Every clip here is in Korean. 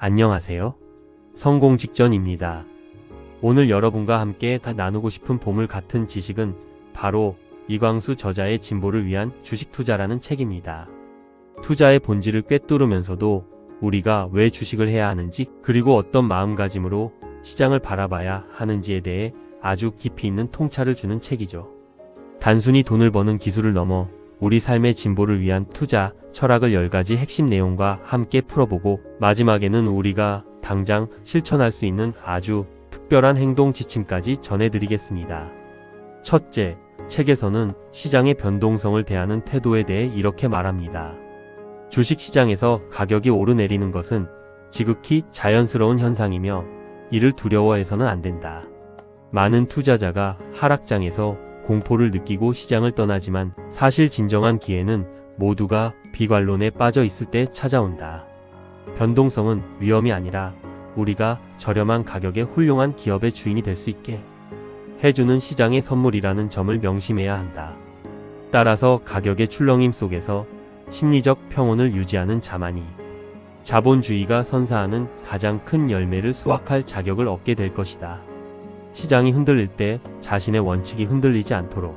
안녕하세요. 성공 직전입니다. 오늘 여러분과 함께 나누고 싶은 보물 같은 지식은 바로 이광수 저자의 진보를 위한 주식 투자라는 책입니다. 투자의 본질을 꿰뚫으면서도 우리가 왜 주식을 해야 하는지, 그리고 어떤 마음가짐으로 시장을 바라봐야 하는지에 대해 아주 깊이 있는 통찰을 주는 책이죠. 단순히 돈을 버는 기술을 넘어 우리 삶의 진보를 위한 투자 철학을 10가지 핵심 내용과 함께 풀어보고, 마지막에는 우리가 당장 실천할 수 있는 아주 특별한 행동 지침까지 전해드리겠습니다. 첫째, 책에서는 시장의 변동성을 대하는 태도에 대해 이렇게 말합니다. 주식시장에서 가격이 오르내리는 것은 지극히 자연스러운 현상이며 이를 두려워해서는 안 된다. 많은 투자자가 하락장에서 공포를 느끼고 시장을 떠나지만 사실 진정한 기회는 모두가 비관론에 빠져 있을 때 찾아온다. 변동성은 위험이 아니라 우리가 저렴한 가격에 훌륭한 기업의 주인이 될 수 있게 해주는 시장의 선물이라는 점을 명심해야 한다. 따라서 가격의 출렁임 속에서 심리적 평온을 유지하는 자만이 자본주의가 선사하는 가장 큰 열매를 수확할 자격을 얻게 될 것이다. 시장이 흔들릴 때 자신의 원칙이 흔들리지 않도록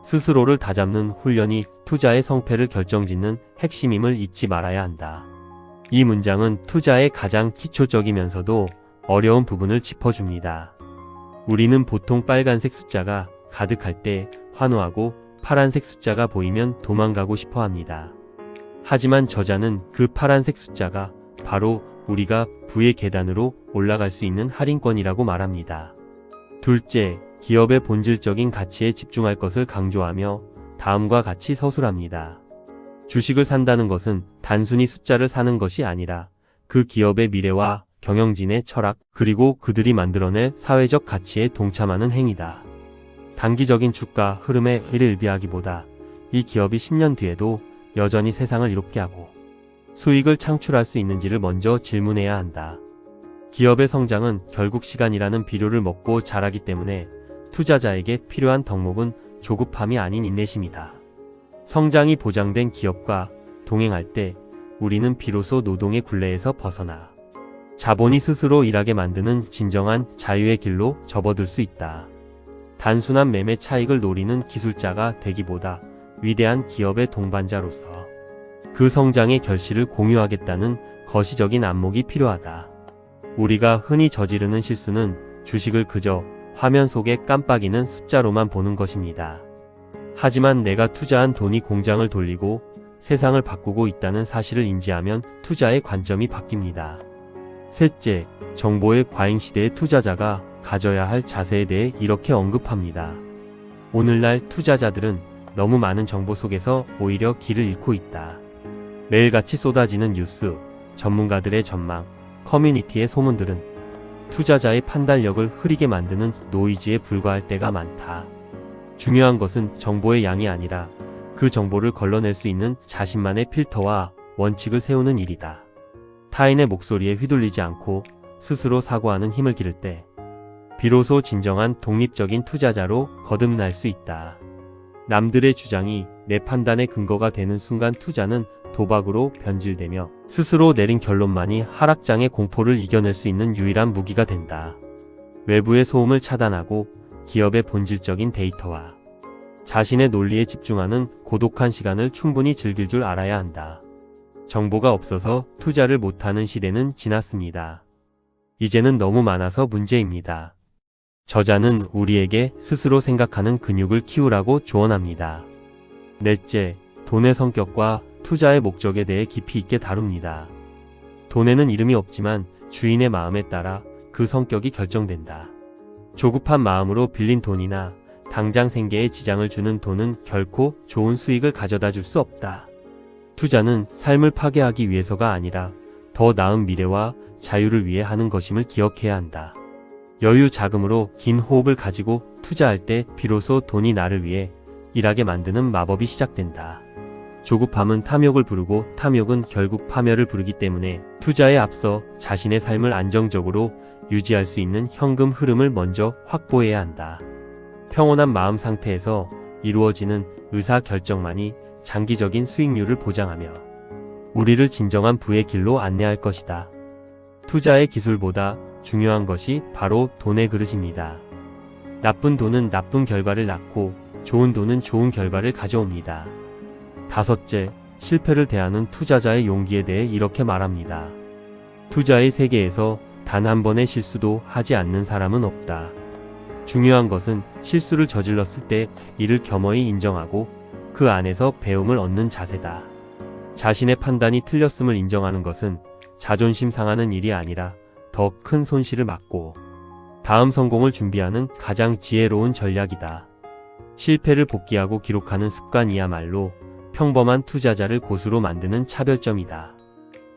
스스로를 다잡는 훈련이 투자의 성패를 결정짓는 핵심임을 잊지 말아야 한다. 이 문장은 투자의 가장 기초적이면서도 어려운 부분을 짚어줍니다. 우리는 보통 빨간색 숫자가 가득할 때 환호하고 파란색 숫자가 보이면 도망가고 싶어 합니다. 하지만 저자는 그 파란색 숫자가 바로 우리가 부의 계단으로 올라갈 수 있는 할인권이라고 말합니다. 둘째, 기업의 본질적인 가치에 집중할 것을 강조하며 다음과 같이 서술합니다. 주식을 산다는 것은 단순히 숫자를 사는 것이 아니라 그 기업의 미래와 경영진의 철학, 그리고 그들이 만들어낼 사회적 가치에 동참하는 행위다. 단기적인 주가 흐름에 일비하기보다 이 기업이 10년 뒤에도 여전히 세상을 이롭게 하고 수익을 창출할 수 있는지를 먼저 질문해야 한다. 기업의 성장은 결국 시간이라는 비료를 먹고 자라기 때문에 투자자에게 필요한 덕목은 조급함이 아닌 인내심이다. 성장이 보장된 기업과 동행할 때 우리는 비로소 노동의 굴레에서 벗어나 자본이 스스로 일하게 만드는 진정한 자유의 길로 접어들 수 있다. 단순한 매매 차익을 노리는 기술자가 되기보다 위대한 기업의 동반자로서 그 성장의 결실을 공유하겠다는 거시적인 안목이 필요하다. 우리가 흔히 저지르는 실수는 주식을 그저 화면 속에 깜빡이는 숫자로만 보는 것입니다. 하지만 내가 투자한 돈이 공장을 돌리고 세상을 바꾸고 있다는 사실을 인지하면 투자의 관점이 바뀝니다. 셋째, 정보의 과잉시대의 투자자가 가져야 할 자세에 대해 이렇게 언급합니다. 오늘날 투자자들은 너무 많은 정보 속에서 오히려 길을 잃고 있다. 매일같이 쏟아지는 뉴스, 전문가들의 전망, 커뮤니티의 소문들은 투자자의 판단력을 흐리게 만드는 노이즈에 불과할 때가 많다. 중요한 것은 정보의 양이 아니라 그 정보를 걸러낼 수 있는 자신만의 필터와 원칙을 세우는 일이다. 타인의 목소리에 휘둘리지 않고 스스로 사고하는 힘을 기를 때 비로소 진정한 독립적인 투자자로 거듭날 수 있다. 남들의 주장이 내 판단의 근거가 되는 순간 투자는 도박으로 변질되며 스스로 내린 결론만이 하락장의 공포를 이겨낼 수 있는 유일한 무기가 된다. 외부의 소음을 차단하고 기업의 본질적인 데이터와 자신의 논리에 집중하는 고독한 시간을 충분히 즐길 줄 알아야 한다. 정보가 없어서 투자를 못하는 시대는 지났습니다. 이제는 너무 많아서 문제입니다. 저자는 우리에게 스스로 생각하는 근육을 키우라고 조언합니다. 넷째, 돈의 성격과 투자의 목적에 대해 깊이 있게 다룹니다. 돈에는 이름이 없지만 주인의 마음에 따라 그 성격이 결정된다. 조급한 마음으로 빌린 돈이나 당장 생계에 지장을 주는 돈은 결코 좋은 수익을 가져다 줄 수 없다. 투자는 삶을 파괴하기 위해서가 아니라 더 나은 미래와 자유를 위해 하는 것임을 기억해야 한다. 여유 자금으로 긴 호흡을 가지고 투자할 때 비로소 돈이 나를 위해 일하게 만드는 마법이 시작된다. 조급함은 탐욕을 부르고 탐욕은 결국 파멸을 부르기 때문에 투자에 앞서 자신의 삶을 안정적으로 유지할 수 있는 현금 흐름을 먼저 확보해야 한다. 평온한 마음 상태에서 이루어지는 의사결정만이 장기적인 수익률을 보장하며 우리를 진정한 부의 길로 안내할 것이다. 투자의 기술보다 중요한 것이 바로 돈의 그릇입니다. 나쁜 돈은 나쁜 결과를 낳고 좋은 돈은 좋은 결과를 가져옵니다. 다섯째, 실패를 대하는 투자자의 용기에 대해 이렇게 말합니다. 투자의 세계에서 단 한 번의 실수도 하지 않는 사람은 없다. 중요한 것은 실수를 저질렀을 때 이를 겸허히 인정하고 그 안에서 배움을 얻는 자세다. 자신의 판단이 틀렸음을 인정하는 것은 자존심 상하는 일이 아니라 더 큰 손실을 막고 다음 성공을 준비하는 가장 지혜로운 전략이다. 실패를 복귀하고 기록하는 습관이야말로 평범한 투자자를 고수로 만드는 차별점이다.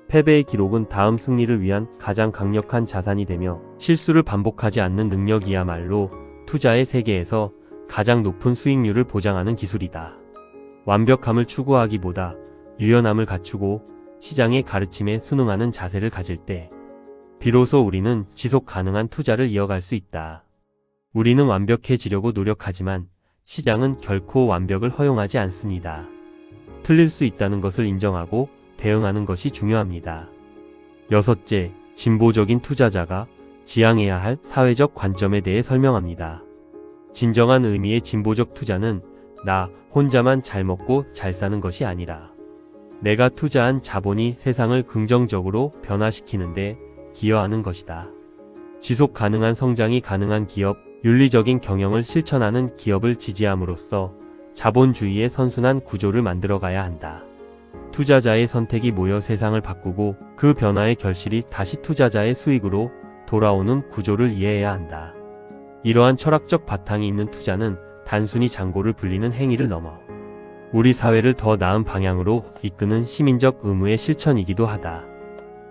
패배의 기록은 다음 승리를 위한 가장 강력한 자산이 되며 실수를 반복하지 않는 능력이야말로 투자의 세계에서 가장 높은 수익률을 보장하는 기술이다. 완벽함을 추구하기보다 유연함을 갖추고 시장의 가르침에 순응하는 자세를 가질 때 비로소 우리는 지속 가능한 투자를 이어갈 수 있다. 우리는 완벽해지려고 노력하지만 시장은 결코 완벽을 허용하지 않습니다. 틀릴 수 있다는 것을 인정하고 대응하는 것이 중요합니다. 여섯째, 진보적인 투자자가 지향해야 할 사회적 관점에 대해 설명합니다. 진정한 의미의 진보적 투자는 나 혼자만 잘 먹고 잘 사는 것이 아니라 내가 투자한 자본이 세상을 긍정적으로 변화시키는데 기여하는 것이다. 지속 가능한 성장이 가능한 기업, 윤리적인 경영을 실천하는 기업을 지지함으로써 자본주의의 선순환 구조를 만들어가야 한다. 투자자의 선택이 모여 세상을 바꾸고 그 변화의 결실이 다시 투자자의 수익으로 돌아오는 구조를 이해해야 한다. 이러한 철학적 바탕이 있는 투자는 단순히 잔고를 불리는 행위를 넘어 우리 사회를 더 나은 방향으로 이끄는 시민적 의무의 실천이기도 하다.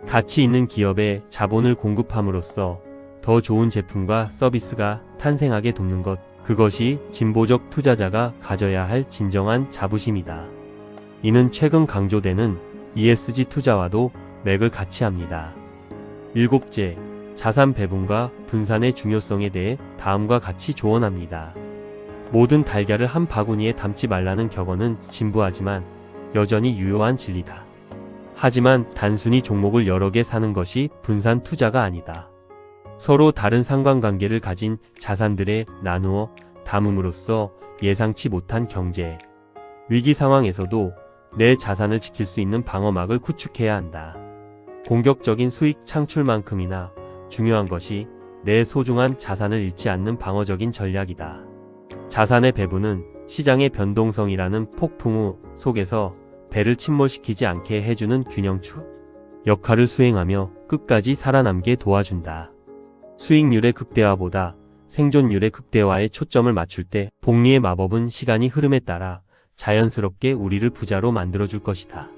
가치 있는 기업에 자본을 공급함으로써 더 좋은 제품과 서비스가 탄생하게 돕는 것, 그것이 진보적 투자자가 가져야 할 진정한 자부심이다. 이는 최근 강조되는 ESG 투자와도 맥을 같이 합니다. 일곱째, 자산 배분과 분산의 중요성에 대해 다음과 같이 조언합니다. 모든 달걀을 한 바구니에 담지 말라는 격언은 진부하지만 여전히 유효한 진리다. 하지만 단순히 종목을 여러 개 사는 것이 분산 투자가 아니다. 서로 다른 상관관계를 가진 자산들에 나누어 담음으로써 예상치 못한 경제, 위기 상황에서도 내 자산을 지킬 수 있는 방어막을 구축해야 한다. 공격적인 수익 창출만큼이나 중요한 것이 내 소중한 자산을 잃지 않는 방어적인 전략이다. 자산의 배분은 시장의 변동성이라는 폭풍우 속에서 배를 침몰시키지 않게 해주는 균형축 역할을 수행하며 끝까지 살아남게 도와준다. 수익률의 극대화보다 생존율의 극대화에 초점을 맞출 때 복리의 마법은 시간이 흐름에 따라 자연스럽게 우리를 부자로 만들어줄 것이다.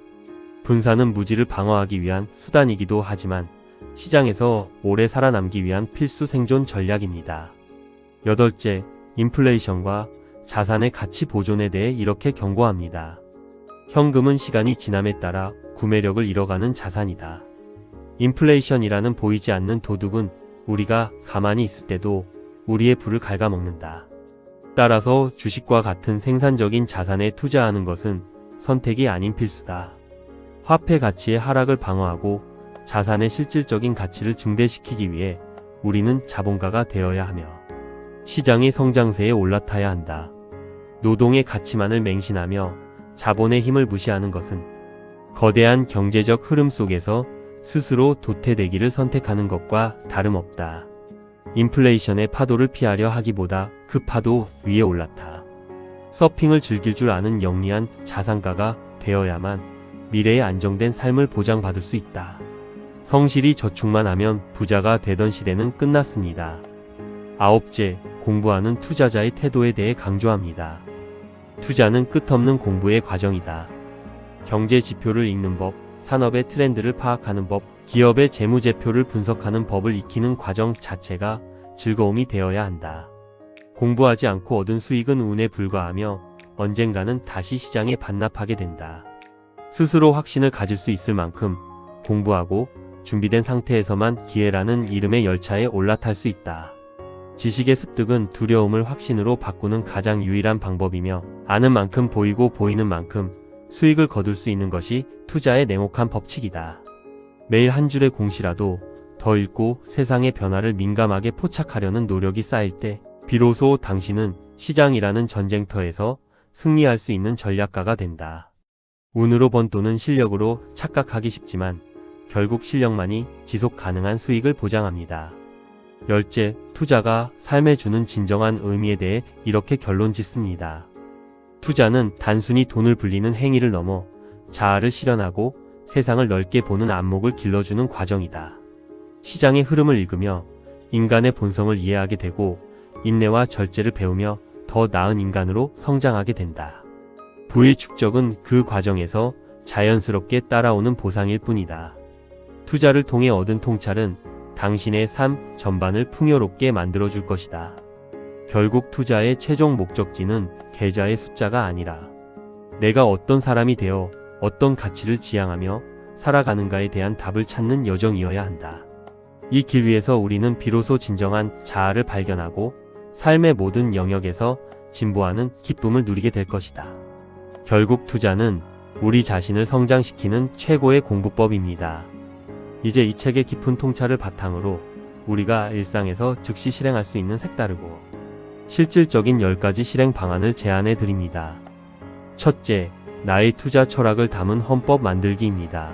분산은 무지를 방어하기 위한 수단이기도 하지만 시장에서 오래 살아남기 위한 필수 생존 전략입니다. 여덟째, 인플레이션과 자산의 가치 보존에 대해 이렇게 경고합니다. 현금은 시간이 지남에 따라 구매력을 잃어가는 자산이다. 인플레이션이라는 보이지 않는 도둑은 우리가 가만히 있을 때도 우리의 부를 갉아먹는다. 따라서 주식과 같은 생산적인 자산에 투자하는 것은 선택이 아닌 필수다. 화폐 가치의 하락을 방어하고 자산의 실질적인 가치를 증대시키기 위해 우리는 자본가가 되어야 하며 시장의 성장세에 올라타야 한다. 노동의 가치만을 맹신하며 자본의 힘을 무시하는 것은 거대한 경제적 흐름 속에서 스스로 도태되기를 선택하는 것과 다름없다. 인플레이션의 파도를 피하려 하기보다 그 파도 위에 올라타 서핑을 즐길 줄 아는 영리한 자산가가 되어야만 미래의 안정된 삶을 보장받을 수 있다. 성실히 저축만 하면 부자가 되던 시대는 끝났습니다. 아홉째, 공부하는 투자자의 태도에 대해 강조합니다. 투자는 끝없는 공부의 과정이다. 경제 지표를 읽는 법, 산업의 트렌드를 파악하는 법, 기업의 재무제표를 분석하는 법을 익히는 과정 자체가 즐거움이 되어야 한다. 공부하지 않고 얻은 수익은 운에 불과하며 언젠가는 다시 시장에 반납하게 된다. 스스로 확신을 가질 수 있을 만큼 공부하고 준비된 상태에서만 기회라는 이름의 열차에 올라탈 수 있다. 지식의 습득은 두려움을 확신으로 바꾸는 가장 유일한 방법이며 아는 만큼 보이고 보이는 만큼 수익을 거둘 수 있는 것이 투자의 냉혹한 법칙이다. 매일 한 줄의 공시라도 더 읽고 세상의 변화를 민감하게 포착하려는 노력이 쌓일 때 비로소 당신은 시장이라는 전쟁터에서 승리할 수 있는 전략가가 된다. 운으로 번 돈은 실력으로 착각하기 쉽지만 결국 실력만이 지속 가능한 수익을 보장합니다. 열째, 투자가 삶에 주는 진정한 의미에 대해 이렇게 결론 짓습니다. 투자는 단순히 돈을 불리는 행위를 넘어 자아를 실현하고 세상을 넓게 보는 안목을 길러주는 과정이다. 시장의 흐름을 읽으며 인간의 본성을 이해하게 되고 인내와 절제를 배우며 더 나은 인간으로 성장하게 된다. 부의 축적은 그 과정에서 자연스럽게 따라오는 보상일 뿐이다. 투자를 통해 얻은 통찰은 당신의 삶 전반을 풍요롭게 만들어줄 것이다. 결국 투자의 최종 목적지는 계좌의 숫자가 아니라 내가 어떤 사람이 되어 어떤 가치를 지향하며 살아가는가에 대한 답을 찾는 여정이어야 한다. 이 길 위에서 우리는 비로소 진정한 자아를 발견하고 삶의 모든 영역에서 진보하는 기쁨을 누리게 될 것이다. 결국 투자는 우리 자신을 성장시키는 최고의 공부법입니다. 이제 이 책의 깊은 통찰을 바탕으로 우리가 일상에서 즉시 실행할 수 있는 색다르고 실질적인 10가지 실행 방안을 제안해 드립니다. 첫째, 나의 투자 철학을 담은 헌법 만들기입니다.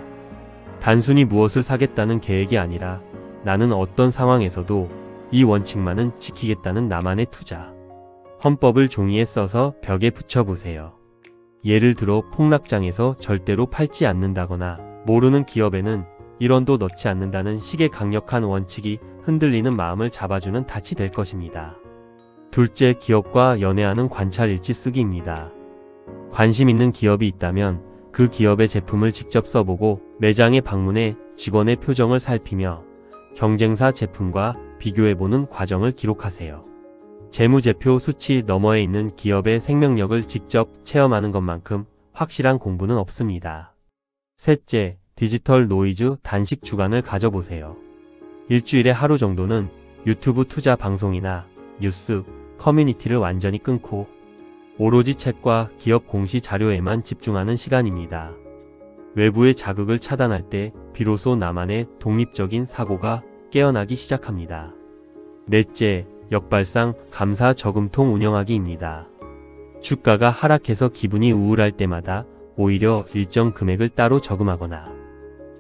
단순히 무엇을 사겠다는 계획이 아니라 나는 어떤 상황에서도 이 원칙만은 지키겠다는 나만의 투자. 헌법을 종이에 써서 벽에 붙여보세요. 예를 들어 폭락장에서 절대로 팔지 않는다거나 모르는 기업에는 1원도 넣지 않는다는 식의 강력한 원칙이 흔들리는 마음을 잡아주는 닻이 될 것입니다. 둘째, 기업과 연애하는 관찰 일지 쓰기입니다. 관심 있는 기업이 있다면 그 기업의 제품을 직접 써보고 매장에 방문해 직원의 표정을 살피며 경쟁사 제품과 비교해보는 과정을 기록하세요. 재무제표 수치 너머에 있는 기업의 생명력을 직접 체험하는 것만큼 확실한 공부는 없습니다. 셋째, 디지털 노이즈 단식 주간을 가져보세요. 일주일에 하루 정도는 유튜브 투자 방송이나 뉴스, 커뮤니티를 완전히 끊고 오로지 책과 기업 공시 자료에만 집중하는 시간입니다. 외부의 자극을 차단할 때 비로소 나만의 독립적인 사고가 깨어나기 시작합니다. 넷째, 역발상 감사 저금통 운영하기입니다. 주가가 하락해서 기분이 우울할 때마다 오히려 일정 금액을 따로 저금하거나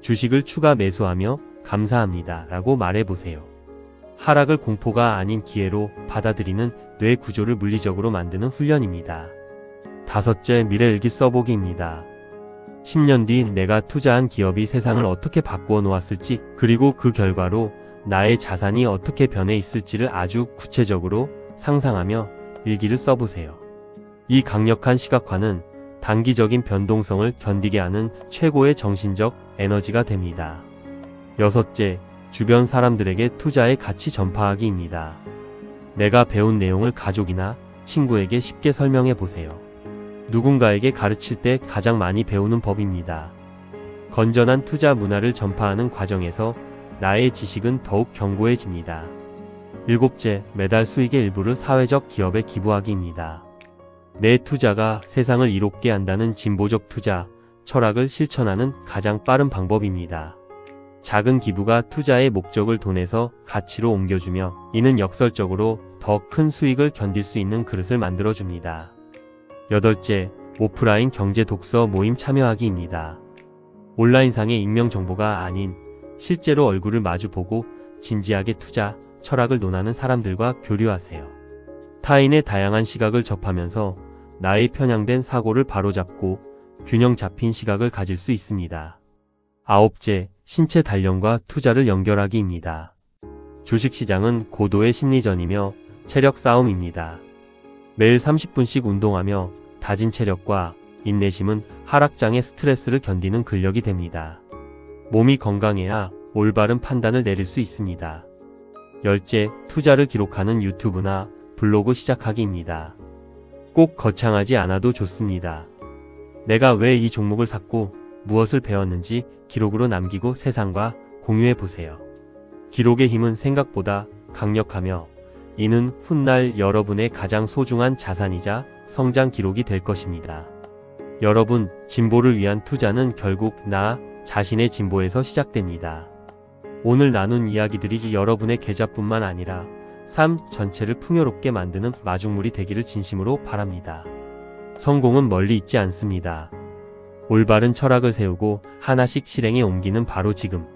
주식을 추가 매수하며 감사합니다 라고 말해보세요. 하락을 공포가 아닌 기회로 받아들이는 뇌 구조를 물리적으로 만드는 훈련입니다. 다섯째, 미래일기 써보기입니다. 10년 뒤 내가 투자한 기업이 세상을 어떻게 바꾸어 놓았을지, 그리고 그 결과로 나의 자산이 어떻게 변해 있을지를 아주 구체적으로 상상하며 일기를 써보세요. 이 강력한 시각화는 단기적인 변동성을 견디게 하는 최고의 정신적 에너지가 됩니다. 여섯째, 주변 사람들에게 투자의 가치 전파하기입니다. 내가 배운 내용을 가족이나 친구에게 쉽게 설명해 보세요. 누군가에게 가르칠 때 가장 많이 배우는 법입니다. 건전한 투자 문화를 전파하는 과정에서 나의 지식은 더욱 견고해집니다. 일곱째, 매달 수익의 일부를 사회적 기업에 기부하기입니다. 내 투자가 세상을 이롭게 한다는 진보적 투자 철학을 실천하는 가장 빠른 방법입니다. 작은 기부가 투자의 목적을 돈에서 가치로 옮겨주며 이는 역설적으로 더 큰 수익을 견딜 수 있는 그릇을 만들어줍니다. 여덟째, 오프라인 경제 독서 모임 참여하기입니다. 온라인상의 익명 정보가 아닌 실제로 얼굴을 마주보고 진지하게 투자 철학을 논하는 사람들과 교류하세요. 타인의 다양한 시각을 접하면서 나의 편향된 사고를 바로잡고 균형 잡힌 시각을 가질 수 있습니다. 아홉째, 신체 단련과 투자를 연결하기입니다. 주식시장은 고도의 심리전이며 체력 싸움입니다. 매일 30분씩 운동하며 다진 체력과 인내심은 하락장의 스트레스를 견디는 근력이 됩니다. 몸이 건강해야 올바른 판단을 내릴 수 있습니다. 열째, 투자를 기록하는 유튜브나 블로그 시작하기입니다. 꼭 거창하지 않아도 좋습니다. 내가 왜 이 종목을 샀고 무엇을 배웠는지 기록으로 남기고 세상과 공유해 보세요. 기록의 힘은 생각보다 강력하며 이는 훗날 여러분의 가장 소중한 자산이자 성장 기록이 될 것입니다. 여러분, 진보를 위한 투자는 결국 나 자신의 진보에서 시작됩니다. 오늘 나눈 이야기들이 여러분의 계좌뿐만 아니라 삶 전체를 풍요롭게 만드는 마중물이 되기를 진심으로 바랍니다. 성공은 멀리 있지 않습니다. 올바른 철학을 세우고 하나씩 실행에 옮기는 바로 지금.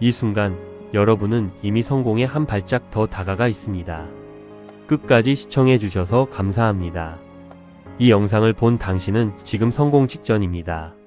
이 순간 여러분은 이미 성공에 한 발짝 더 다가가 있습니다. 끝까지 시청해 주셔서 감사합니다. 이 영상을 본 당신은 지금 성공 직전입니다.